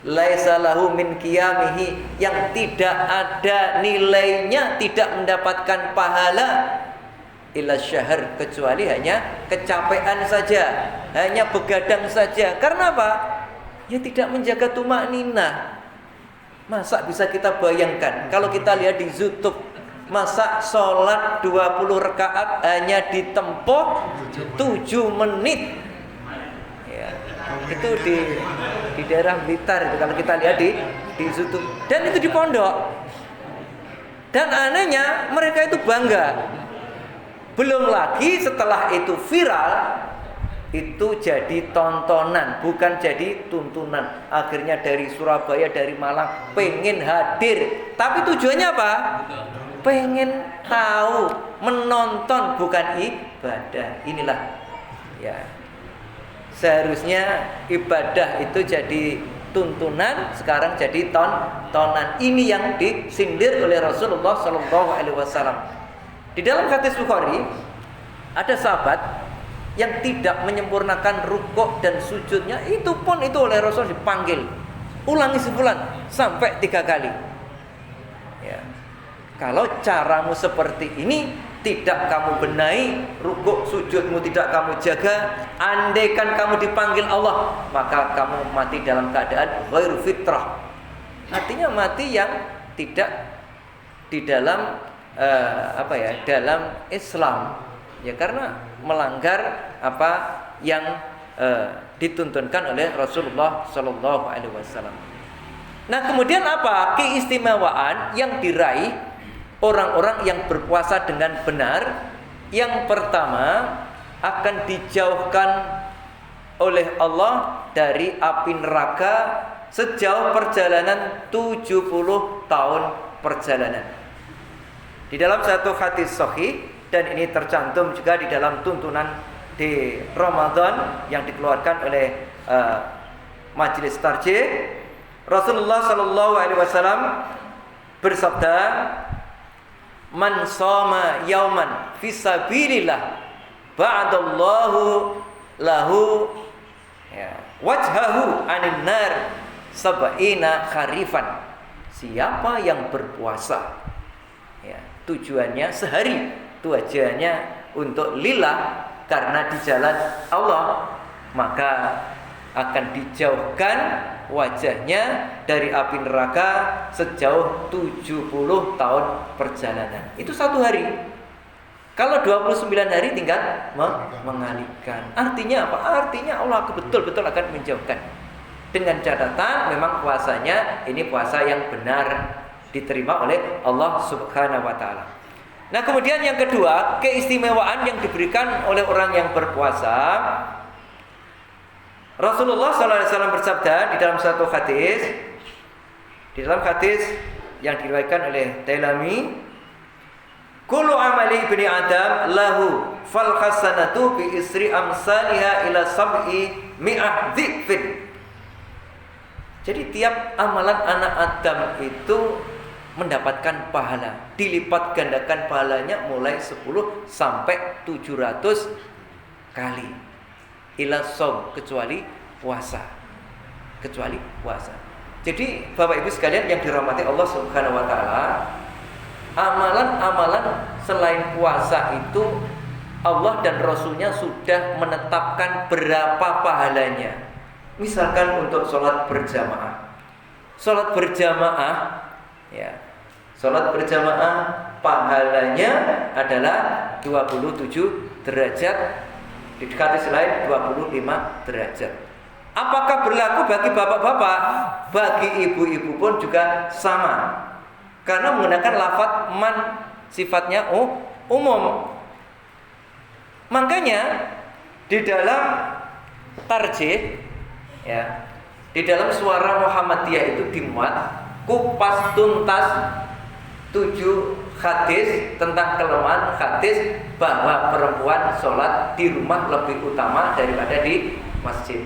laisa lahu min qiyamihi, yang tidak ada nilainya, tidak mendapatkan pahala, ila syahr, kecuali hanya kecapean saja, hanya begadang saja. Karena apa? Ya tidak menjaga tumakninah. Masa bisa kita bayangkan kalau kita lihat di YouTube, masa sholat 20 rakaat hanya ditempuh 7 menit. Ya, itu di daerah Blitar itu kalau kita lihat di YouTube, dan itu di pondok. Dan anehnya mereka itu bangga. Belum lagi setelah itu viral, itu jadi tontonan, bukan jadi tuntunan. Akhirnya dari Surabaya, dari Malang pengen hadir. Tapi tujuannya apa? Pengen tahu, menonton, bukan ibadah. Inilah ya, seharusnya ibadah itu jadi tuntunan, sekarang jadi tontonan. Ini yang disindir oleh Rasulullah SAW. Di dalam hadis Bukhari ada sahabat yang tidak menyempurnakan rukuk dan sujudnya, itu oleh Rasul dipanggil, ulangi sebulan sampai 3 kali. Ya. Kalau caramu seperti ini, tidak kamu benahi, rukuk sujudmu tidak kamu jaga, andaikan kamu dipanggil Allah, maka kamu mati dalam keadaan ghairu fitrah. Artinya mati yang tidak di dalam dalam Islam. Ya, karena melanggar apa yang dituntunkan oleh Rasulullah Shallallahu Alaihi Wasallam. Nah, kemudian apa keistimewaan yang diraih orang-orang yang berpuasa dengan benar? Yang pertama, akan dijauhkan oleh Allah dari api neraka sejauh perjalanan 70 tahun perjalanan. Di dalam satu hadis sahih, dan ini tercantum juga di dalam tuntunan di Ramadan yang dikeluarkan oleh Majelis Tarjih, Rasulullah Shallallahu Alaihi Wasallam bersabda, "Man shoma yauman fisabilillah, ba'adallahu lahu wajhahu anin nar sab'ina kharifan." Siapa yang berpuasa, ya, tujuannya sehari, tujuannya untuk lillah karena di jalan Allah, maka akan dijauhkan wajahnya dari api neraka sejauh 70 tahun perjalanan. Itu 1 hari. Kalau 29 hari tinggal mengalihkan. Artinya apa? Artinya Allah betul-betul akan menjauhkan. Dengan catatan memang puasanya ini puasa yang benar, diterima oleh Allah Subhanahu wa taala. Nah, kemudian yang kedua, keistimewaan yang diberikan oleh orang yang berpuasa. Rasulullah SAW bersabda di dalam satu hadis, yang diriwayatkan oleh Dailami, "Kullu amali ibni Adam lahu fal hasanatu bi isri amsalha ila sab'i mi'ah dhifin." Jadi tiap amalan anak Adam itu mendapatkan pahala, dilipat gandakan pahalanya mulai 10 sampai 700 kali. Ila shaum, kecuali puasa. Jadi Bapak Ibu sekalian yang dirahmati Allah Subhanahu wa taala, amalan-amalan selain puasa itu Allah dan Rasulnya sudah menetapkan berapa pahalanya. Misalkan untuk sholat berjamaah. Sholat berjamaah pahalanya adalah 27 derajat, di hadis lain 25 derajat. Apakah berlaku bagi bapak-bapak? Bagi ibu-ibu pun juga sama. Karena menggunakan lafaz man, sifatnya umum. Makanya di dalam tarjih, ya, di dalam Suara Muhammadiyah itu dimuat kupas tuntas 7 hadis tentang kelemahan hadis bahwa perempuan sholat di rumah lebih utama daripada di masjid.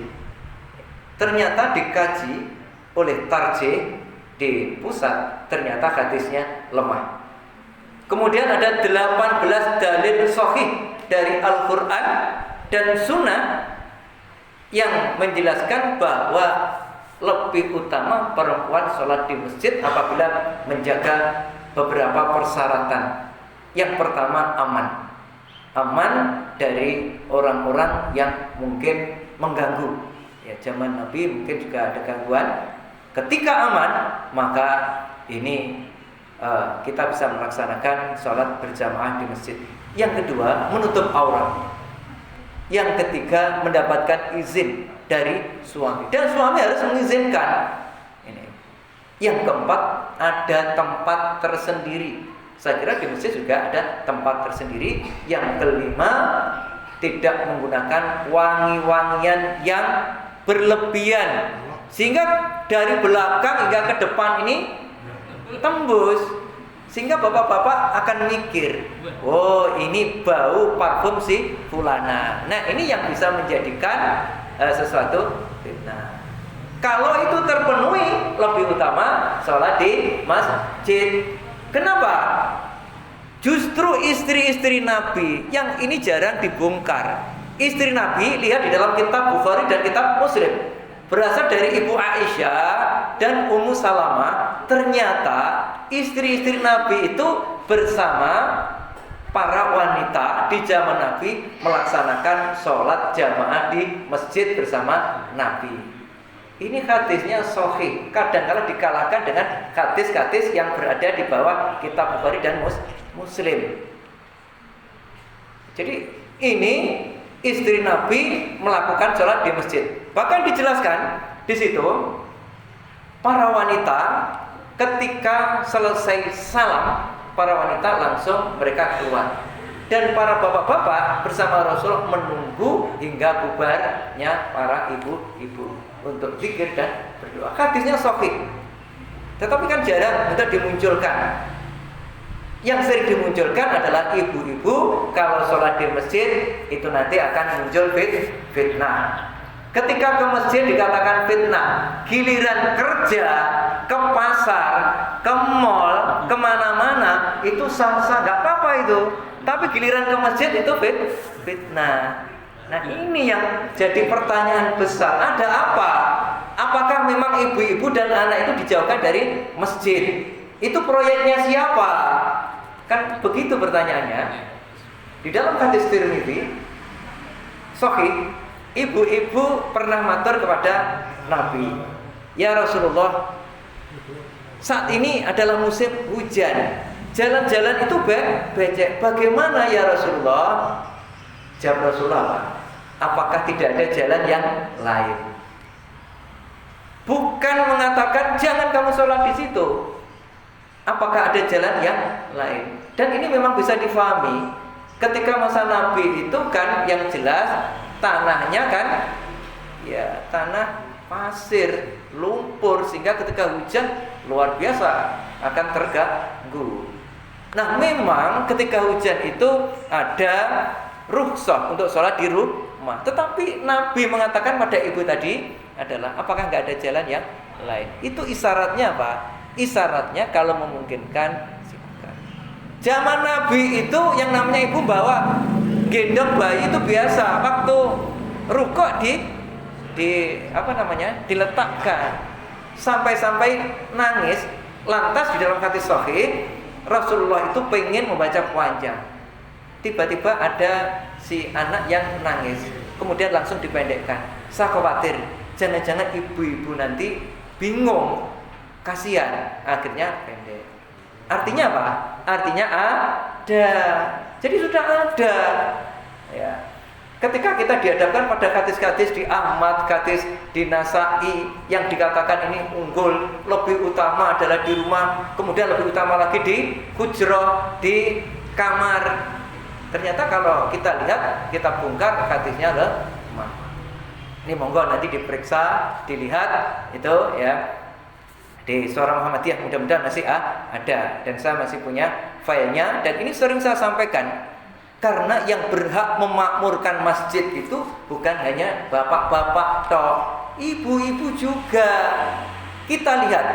Ternyata dikaji oleh tarjih di pusat, ternyata hadisnya lemah. Kemudian ada 18 dalil sahih dari Al-Quran dan Sunnah yang menjelaskan bahwa lebih utama perempuan sholat di masjid apabila menjaga beberapa persyaratan. Yang pertama, aman dari orang-orang yang mungkin mengganggu. Ya, zaman Nabi mungkin juga ada gangguan. Ketika aman, maka ini kita bisa melaksanakan sholat berjamaah di masjid. Yang kedua, menutup aurat. Yang ketiga, mendapatkan izin dari suami, dan suami harus mengizinkan. Ini. Yang keempat, ada tempat tersendiri. Saya kira di masjid juga ada tempat tersendiri. Yang kelima, tidak menggunakan wangi-wangian yang berlebihan sehingga dari belakang hingga ke depan ini tembus, sehingga bapak-bapak akan mikir, oh ini bau parfum si fulana. Nah, ini yang bisa menjadikan sesuatu fitnah. Kalau itu terpenuhi, lebih utama sholat di masjid. Kenapa? Justru istri-istri Nabi yang ini jarang dibongkar. Istri Nabi, lihat di dalam kitab Bukhari dan kitab Muslim, berasal dari Ibu Aisyah dan Ummu Salamah. Ternyata istri-istri Nabi itu bersama para wanita di zaman Nabi melaksanakan sholat jamaah di masjid bersama Nabi. Ini hadisnya sahih. Kadang-kadang dikalahkan dengan hadis-hadis yang berada di bawah kitab Bukhari dan Muslim. Jadi ini istri Nabi melakukan sholat di masjid. Bahkan dijelaskan di situ, para wanita ketika selesai salam, para wanita langsung mereka keluar. Dan para bapak-bapak bersama Rasul menunggu hingga bubarnya para ibu-ibu untuk zikir dan berdoa. Hadisnya sahih. Tetapi kan jarang untuk dimunculkan. Yang sering dimunculkan adalah ibu-ibu kalau sholat di masjid itu nanti akan muncul fitnah. Ketika ke masjid dikatakan fitnah, giliran kerja, ke pasar, ke mall, kemana-mana itu sah-sah, nggak apa-apa itu. Tapi giliran ke masjid itu fitnah. Nah ini yang jadi pertanyaan besar. Ada apa? Apakah memang ibu-ibu dan anak itu dijauhkan dari masjid? Itu proyeknya siapa? Kan begitu pertanyaannya. Di dalam hadis Tirmidzi sahih, ibu-ibu pernah matur kepada Nabi, "Ya Rasulullah, saat ini adalah musim hujan. Jalan-jalan itu becek. Bagaimana ya Rasulullah?" Jawab Rasulullah, "Apakah tidak ada jalan yang lain?" Bukan mengatakan jangan kamu sholat di situ. Apakah ada jalan yang lain? Dan ini memang bisa difahami. Ketika masa Nabi itu kan yang jelas tanahnya kan ya tanah pasir, lumpur, sehingga ketika hujan luar biasa akan terganggu. Nah memang ketika hujan itu ada rukhsah untuk sholat di rumah. Tetapi Nabi mengatakan pada ibu tadi adalah apakah nggak ada jalan yang lain? Itu isyaratnya apa? Isyaratnya kalau memungkinkan silakan. Zaman Nabi itu yang namanya ibu bawa gendong bayi itu biasa. Waktu rukuk diletakkan sampai nangis. Lantas di dalam hadis sahih Rasulullah itu pengen membaca panjang. Tiba-tiba ada si anak yang nangis, kemudian langsung dipendekkan. Saya khawatir jangan-jangan ibu-ibu nanti bingung, kasihan, akhirnya pendek. Artinya apa? Artinya ada. Jadi sudah ada. Ya. Ketika kita dihadapkan pada hadis-hadis di Ahmad, hadis di Nasa'i yang dikatakan ini unggul, lebih utama adalah di rumah, kemudian lebih utama lagi di hujrah, di kamar. Ternyata kalau kita lihat, kita bongkar hadisnya lemah. Ini monggo nanti diperiksa, dilihat itu ya. Di Suara Muhammadiyah mudah-mudahan masih ada, dan saya masih punya filenya, dan ini sering saya sampaikan. Karena yang berhak memakmurkan masjid itu bukan hanya bapak-bapak toh, ibu-ibu juga. Kita lihat,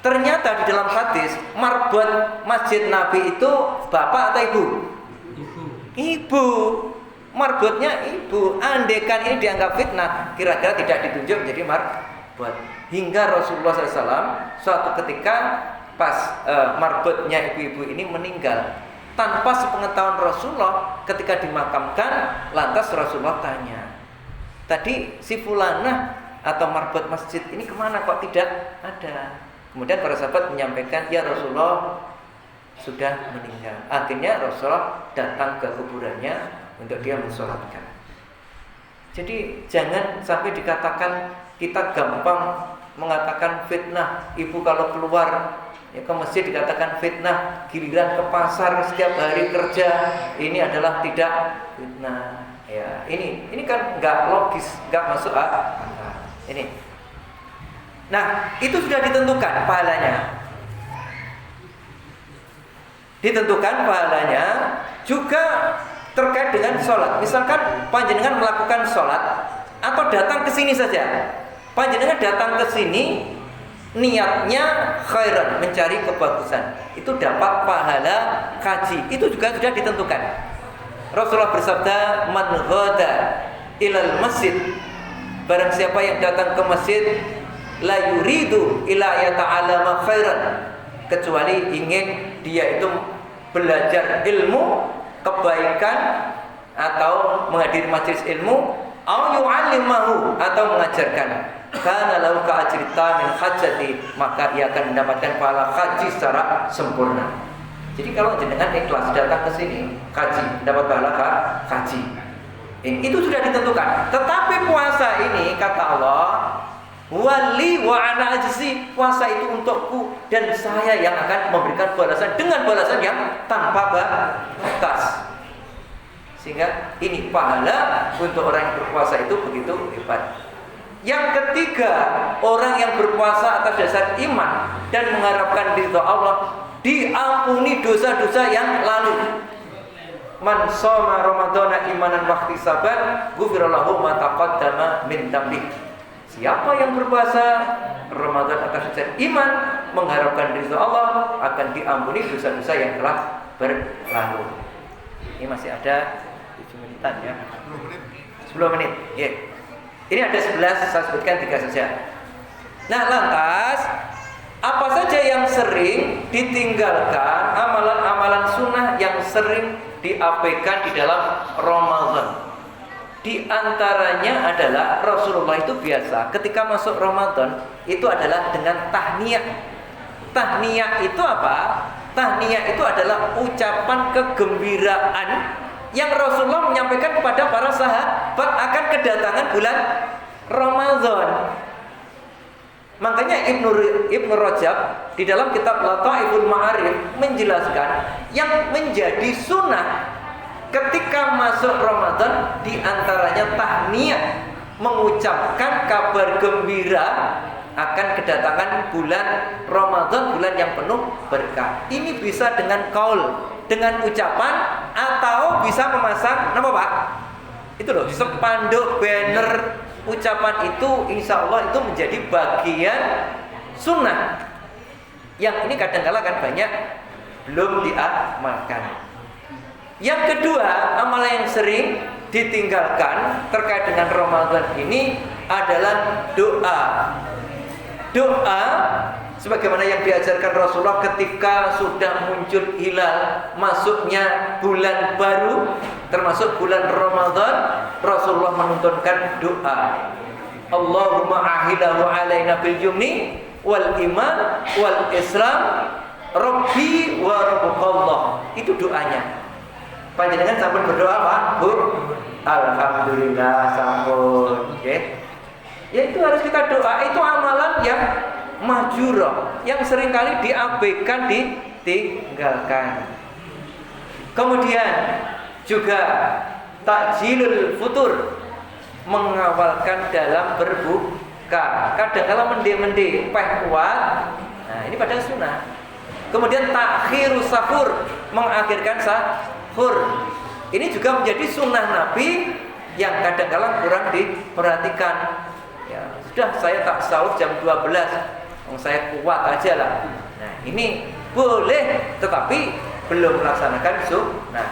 ternyata di dalam hadis marbot masjid Nabi itu bapak atau ibu? Ibu. Marbotnya ibu. Andekan ini dianggap fitnah, kira-kira tidak ditunjuk menjadi marbot. Hingga Rasulullah SAW suatu ketika pas marbotnya ibu-ibu ini meninggal, tanpa sepengetahuan Rasulullah, ketika dimakamkan, lantas Rasulullah tanya, tadi si fulanah atau marbot masjid ini kemana kok tidak ada? Kemudian para sahabat menyampaikan, ya Rasulullah sudah meninggal. Akhirnya Rasulullah datang ke kuburannya untuk dia mensolatkan. Jadi jangan sampai dikatakan, kita gampang mengatakan fitnah. Ibu kalau keluar ya ke masjid dikatakan fitnah, giliran ke pasar setiap hari kerja ini adalah tidak fitnah. Ya, ini kan nggak logis, nggak masuk akal. Ini. Nah, itu sudah ditentukan pahalanya. Ditentukan pahalanya juga terkait dengan sholat. Misalkan panjenengan melakukan sholat atau datang ke sini saja. Panjenengan datang ke sini niatnya khairan, mencari kebagusan, itu dapat pahala haji. Itu juga sudah ditentukan. Rasulullah bersabda, "Man ghada ilal masjid," barang siapa yang datang ke masjid, la yuridu ila yata'allama khairan, kecuali ingin dia itu belajar ilmu kebaikan atau menghadiri majelis ilmu, au yu'allimahu, atau mengajarkan, kana lahu ka ajri tamin hajjati, maka ia akan mendapatkan pahala haji secara sempurna. Jadi kalau jenengan ikhlas datang ke sini haji, dapat pahala haji. Itu sudah ditentukan. Tetapi puasa ini kata Allah, wali wa ana ajzi, puasa itu untukku dan saya yang akan memberikan balasan dengan balasan yang tanpa batas. Sehingga ini pahala untuk orang yang berpuasa itu begitu hebat. Yang ketiga, orang yang berpuasa atas dasar iman dan mengharapkan ridha Allah, diampuni dosa-dosa yang lalu. Man shoma ramadhana imanan wa ihtisaban ghufira lahu ma taqaddama min dhanbi. Siapa yang berpuasa Ramadan atas dasar iman, mengharapkan ridha Allah, akan diampuni dosa-dosa yang telah berlalu. Ini masih ada 7 menitan ya. 10 menit. Yeah. Ini ada 11, saya sebutkan 3 saja. Nah, lantas apa saja yang sering ditinggalkan, amalan-amalan sunnah yang sering diabaikan di dalam Ramadan? Di antaranya adalah Rasulullah itu biasa ketika masuk Ramadan itu adalah dengan tahniyah. Tahniyah itu apa? Tahniyah itu adalah ucapan kegembiraan yang Rasulullah menyampaikan kepada para sahabat akan kedatangan bulan Ramadan. Makanya Ibnu Rajab di dalam kitab Lataiful Ma'arif menjelaskan yang menjadi sunnah ketika masuk Ramadan di antaranya tahniyah, mengucapkan kabar gembira akan kedatangan bulan Ramadan, bulan yang penuh berkah. Ini bisa dengan qaul, dengan ucapan, atau bisa memasang apa Pak? Itu loh, spanduk, banner, ucapan itu insya Allah itu menjadi bagian sunnah. Yang ini kadang-kala kan banyak belum diamalkan. Yang kedua, amalan yang sering ditinggalkan terkait dengan Ramadan ini adalah doa. Doa sebagaimana yang diajarkan Rasulullah ketika sudah muncul hilal, masuknya bulan baru termasuk bulan Ramadan, Rasulullah menuntunkan doa. Allahumma ahilahu alaina bil yumni wal iman wal islam rabbi wa rabbukallah. Itu doanya. Panjenengan sampun berdoa Pak, Bu? Alhamdulillah sampun. Okay. Ya itu harus kita doa. Itu amalan yang majurah, yang seringkali diabaikan, ditinggalkan. Kemudian juga takjilul futur, mengawalkan dalam berbuka. Kadang-kala mende-mende peh kuat. Nah, ini padahal sunnah. Kemudian takhirus sahur, mengakhirkan sahur. Ini juga menjadi sunnah Nabi yang kadang-kala kurang diperhatikan. Ya, sudah saya tak sahur jam 12. Saya kuat aja lah. Nah, ini boleh, tetapi belum melaksanakan sunnah.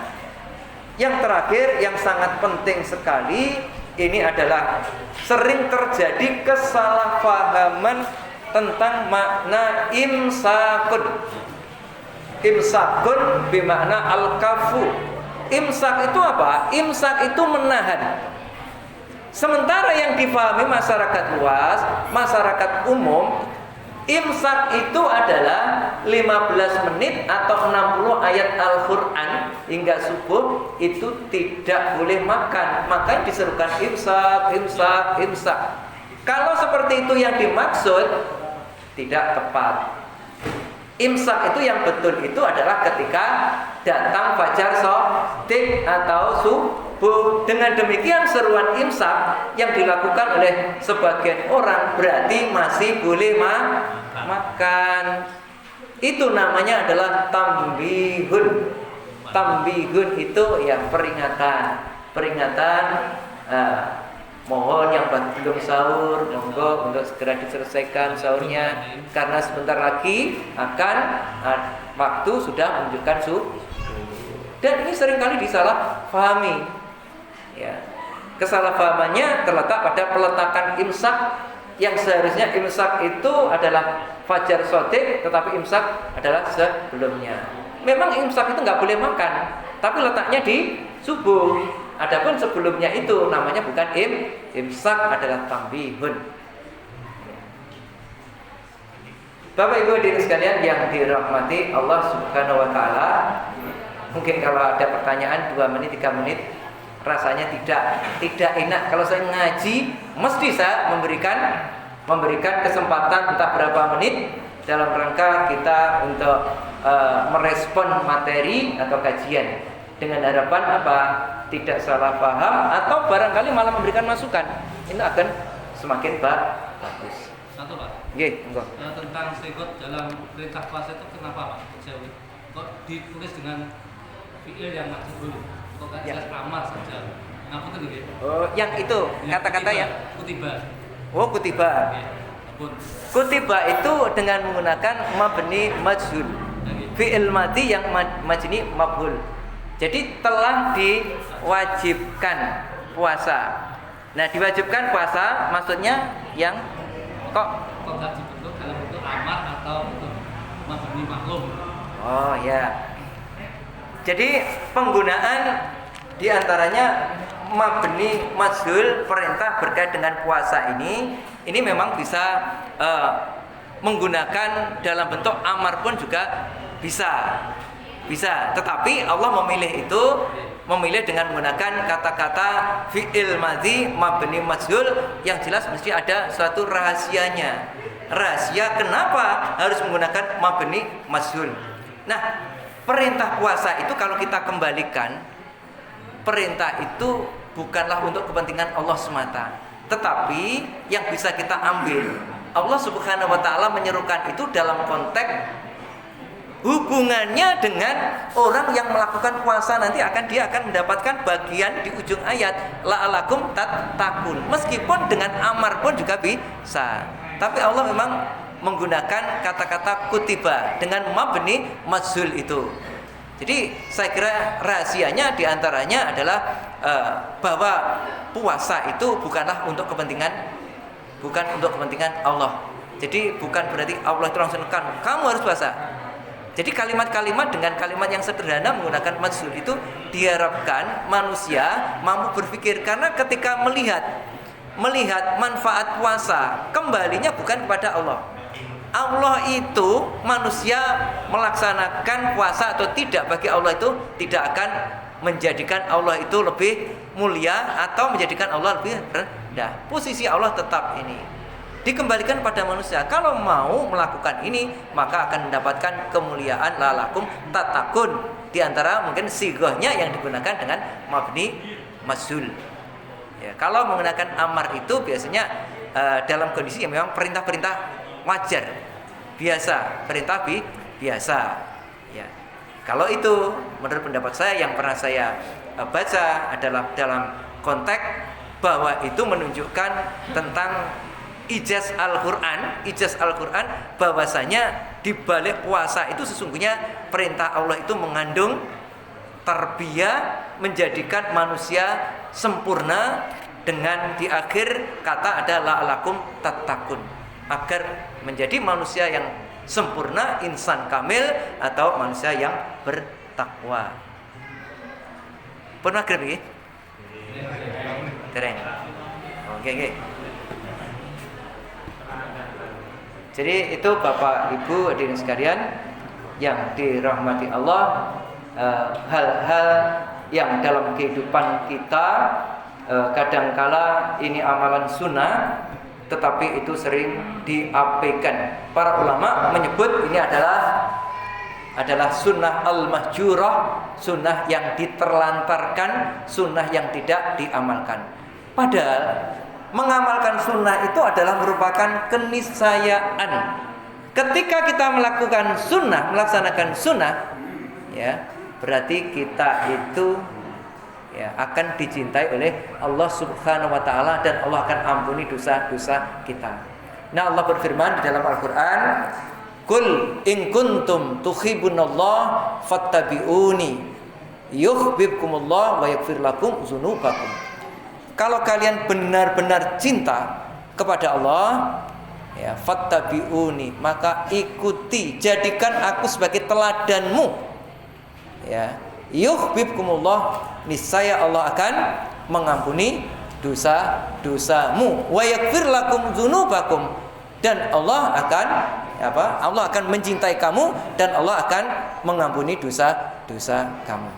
Yang terakhir yang sangat penting sekali, ini adalah sering terjadi kesalahpahaman tentang makna imsakun. Imsakun bermakna al-kafu. Imsak itu apa? Imsak itu menahan. Sementara yang difahami masyarakat luas, masyarakat umum, imsak itu adalah 15 menit atau 60 ayat Al-Quran hingga subuh itu tidak boleh makan. Makanya diserukan imsak, imsak, imsak. Kalau seperti itu yang dimaksud, tidak tepat. Imsak itu yang betul itu adalah ketika datang fajar shadiq atau subuh. Dengan demikian seruan imsak yang dilakukan oleh sebagian orang berarti masih boleh makan. Itu namanya adalah tambihun. Tambihun itu ya peringatan Mohon yang belum sahur, monggo untuk segera diselesaikan sahurnya, karena sebentar lagi akan waktu sudah menunjukkan subuh. Dan ini seringkali disalahpahami. Ya. Kesalahpahamannya terletak pada peletakan imsak, yang seharusnya imsak itu adalah fajar shadiq, tetapi imsak adalah sebelumnya. Memang imsak itu nggak boleh makan, tapi letaknya di subuh. Adapun sebelumnya itu namanya bukan imsak, adalah tambihun. Bapak Ibu hadirin sekalian yang dirahmati Allah Subhanahu wa taala, mungkin kalau ada pertanyaan 2 menit 3 menit rasanya tidak enak. Kalau saya ngaji mesti saya memberikan kesempatan entah berapa menit dalam rangka kita untuk merespon materi atau kajian, dengan harapan apa? Tidak salah paham atau barangkali malah memberikan masukan. Ini akan semakin bagus. Satu Pak. Nggih, monggo. Tentang sikot dalam perintah puasa itu kenapa Pak? Kok ditulis dengan fi'il yang majhul? Kok enggak jelas amar saja? Ngapa tuh nggih? Oh, yang itu kata-kata yang kutiba. Oh, kutiba. Nggih. Kutiba itu dengan menggunakan mabni majhul. Fi'il madhi yang majni maf'ul. Jadi telah diwajibkan puasa. Nah, diwajibkan puasa maksudnya yang kok enggak dibentuk dalam bentuk amar atau bentuk mabni maklum. Oh ya. Jadi penggunaan diantaranya mabni majhul, perintah berkait dengan puasa ini memang bisa menggunakan dalam bentuk amar pun juga bisa. Tetapi Allah memilih dengan menggunakan kata-kata fi'il madhi mabni majhul, yang jelas mesti ada suatu rahasianya. Rahasia kenapa harus menggunakan mabni majhul. Nah, perintah puasa itu kalau kita kembalikan, perintah itu bukanlah untuk kepentingan Allah semata, tetapi yang bisa kita ambil, Allah Subhanahu wa taala menyerukan itu dalam konteks hubungannya dengan orang yang melakukan puasa, nanti dia akan mendapatkan bagian di ujung ayat la'alakum tattaqun. Meskipun dengan amar pun juga bisa, tapi Allah memang menggunakan kata-kata kutiba dengan mabni majhul itu. Jadi saya kira rahasianya diantaranya adalah bahwa puasa itu bukanlah untuk kepentingan Allah. Jadi bukan berarti Allah itu langsung kamu harus puasa. Jadi kalimat-kalimat dengan kalimat yang sederhana menggunakan majhul itu diharapkan manusia mampu berpikir, karena ketika melihat manfaat puasa, kembalinya bukan kepada Allah. Allah itu, manusia melaksanakan puasa atau tidak, bagi Allah itu tidak akan menjadikan Allah itu lebih mulia atau menjadikan Allah lebih rendah. Posisi Allah tetap ini dikembalikan pada manusia. Kalau mau melakukan ini, maka akan mendapatkan kemuliaan lalakum tatakun. Di antara mungkin sigohnya yang digunakan dengan mabni majhul. Ya, kalau menggunakan amar itu biasanya dalam kondisi yang memang perintah-perintah wajar, biasa, perintah biasa. Ya. Kalau itu menurut pendapat saya yang pernah saya baca adalah dalam konteks bahwa itu menunjukkan tentang ijaz Al-Quran, bahwasanya di balik puasa itu sesungguhnya perintah Allah itu mengandung tarbiyah, menjadikan manusia sempurna, dengan di akhir kata ada la'alakum tattaqun, agar menjadi manusia yang sempurna, insan kamil atau manusia yang bertakwa. Pun maghrib nggih? Dereng. Oke. Jadi itu Bapak Ibu hadirin sekalian yang dirahmati Allah, hal-hal yang dalam kehidupan kita kadangkala ini amalan sunnah, tetapi itu sering diabaikan. Para ulama menyebut ini adalah sunnah al-mahjurah, sunnah yang diterlantarkan, sunnah yang tidak diamalkan. Padahal mengamalkan sunnah itu adalah merupakan keniscayaan. Ketika kita melakukan sunnah, melaksanakan sunnah, ya berarti kita itu ya akan dicintai oleh Allah Subhanahu wa taala dan Allah akan ampuni dosa-dosa kita. Nah, Allah berfirman di dalam Al-Qur'an, "Qul in kuntum tuhibbunallah fattabi'uni yuhibbukumullah wa yaghfir lakum dzunubakum." Kalau kalian benar-benar cinta kepada Allah, ya fattabi'uni, maka ikuti, jadikan aku sebagai teladanmu. Ya, yuhibbukumullah, niscaya Allah akan mengampuni dosa-dosamu, wa yaghfir lakum dzunubakum, dan Allah akan mencintai kamu dan Allah akan mengampuni dosa-dosa kamu.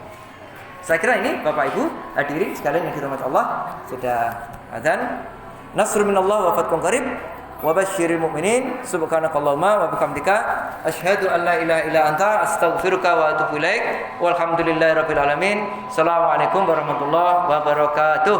Saya kira ini Bapak Ibu hadirin sekalian yang dirahmati Allah, sudah azan. Nasrun minallah wa fathun qarib wa basyiril mu'minin. Subhanakallahumma wa bihamdika asyhadu an la ilaha illa anta astaghfiruka wa atubu ilaik. Walhamdulillahirabbil alamin. Assalamualaikum warahmatullahi wabarakatuh.